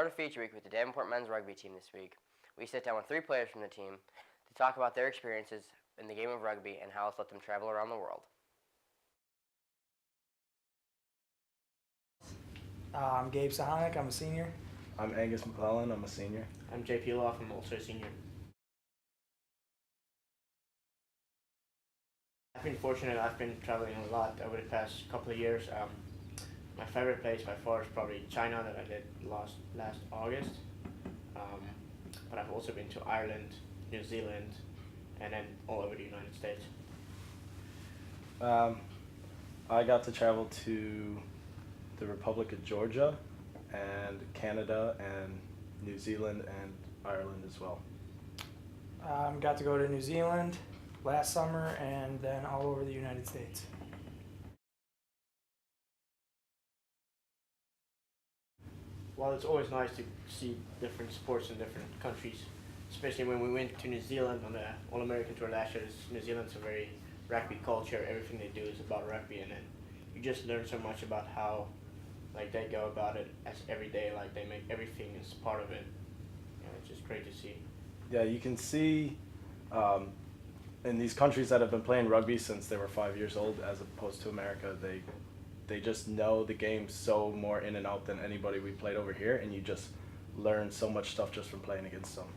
Florida Feature Week with the Davenport men's rugby team this week. We sit down with 3 players from the team to talk about their experiences in the game of rugby and how it's let them travel around the world. I'm Gabe Sochanek, I'm a senior. I'm MacLellan, I'm a senior. I'm Eloff, I'm also a senior. I've been fortunate, I've been traveling a lot over the past couple of years. My favorite place by far is probably China that I did last August. But I've also been to Ireland, New Zealand, and then all over the United States. I got to travel to the Republic of Georgia and Canada and New Zealand and Ireland as well. Got to go to New Zealand last summer and then all over the United States. Well, it's always nice to see different sports in different countries, especially when we went to New Zealand on the All-American Tour last year. New Zealand's a very rugby culture. Everything they do is about rugby, and then you just learn so much about how they go about it as every day. They make everything as part of it. It's just great to see. Yeah, you can see in these countries that have been playing rugby since they were 5 years old, as opposed to America, they just know the game so more in and out than anybody we played over here, and you just learn so much stuff just from playing against them.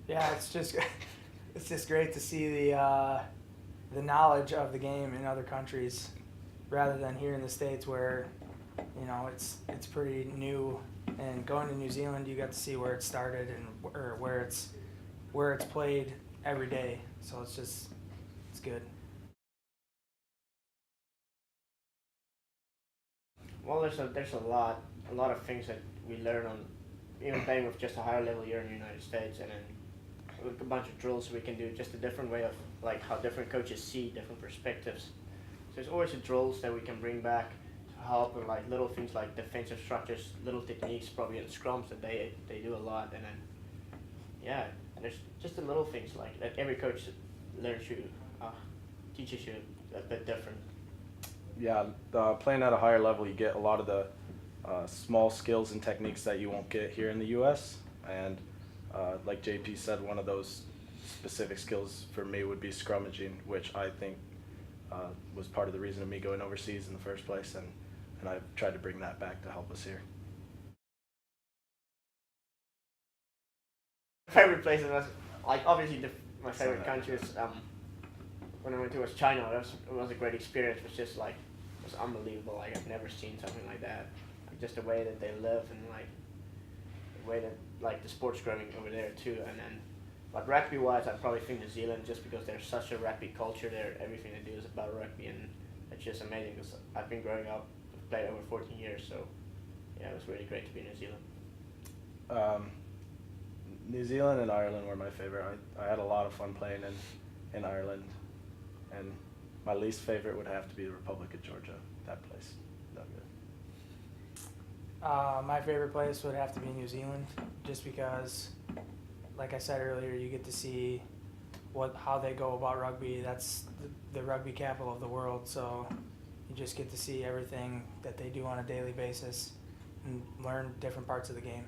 Yeah, it's just great to see the knowledge of the game in other countries, rather than here in the States where it's pretty new. And going to New Zealand, you got to see where it started and or where it's played every day. So it's good. Well, there's a lot of things that we learn on even playing with just a higher level here in the United States, and then with a bunch of drills we can do, just a different way of how different coaches see different perspectives. So there's always drills that we can bring back to help, and little things like defensive structures, little techniques probably in scrums that they do a lot, and then there's just the little things that every coach learns you, teaches you a bit different. Yeah, playing at a higher level, you get a lot of the small skills and techniques that you won't get here in the U.S. And like JP said, one of those specific skills for me would be scrummaging, which I think was part of the reason of me going overseas in the first place, and I've tried to bring that back to help us here. Favorite places was obviously my favorite country is when I went to China. It was a great experience. It was just it was unbelievable. I've never seen something like that. Just the way that they live, and the way that the sport's growing over there too. And then, but rugby wise, I'd probably think New Zealand, just because there's such a rugby culture there. Everything they do is about rugby, and it's just amazing. Because I've been growing up, I've played over 14 years, so yeah, it was really great to be in New Zealand. New Zealand and Ireland were my favorite. I had a lot of fun playing in Ireland, and my least favorite would have to be the Republic of Georgia. That place, not good. My favorite place would have to be New Zealand, just because, like I said earlier, you get to see how they go about rugby. That's the rugby capital of the world, so you just get to see everything that they do on a daily basis and learn different parts of the game.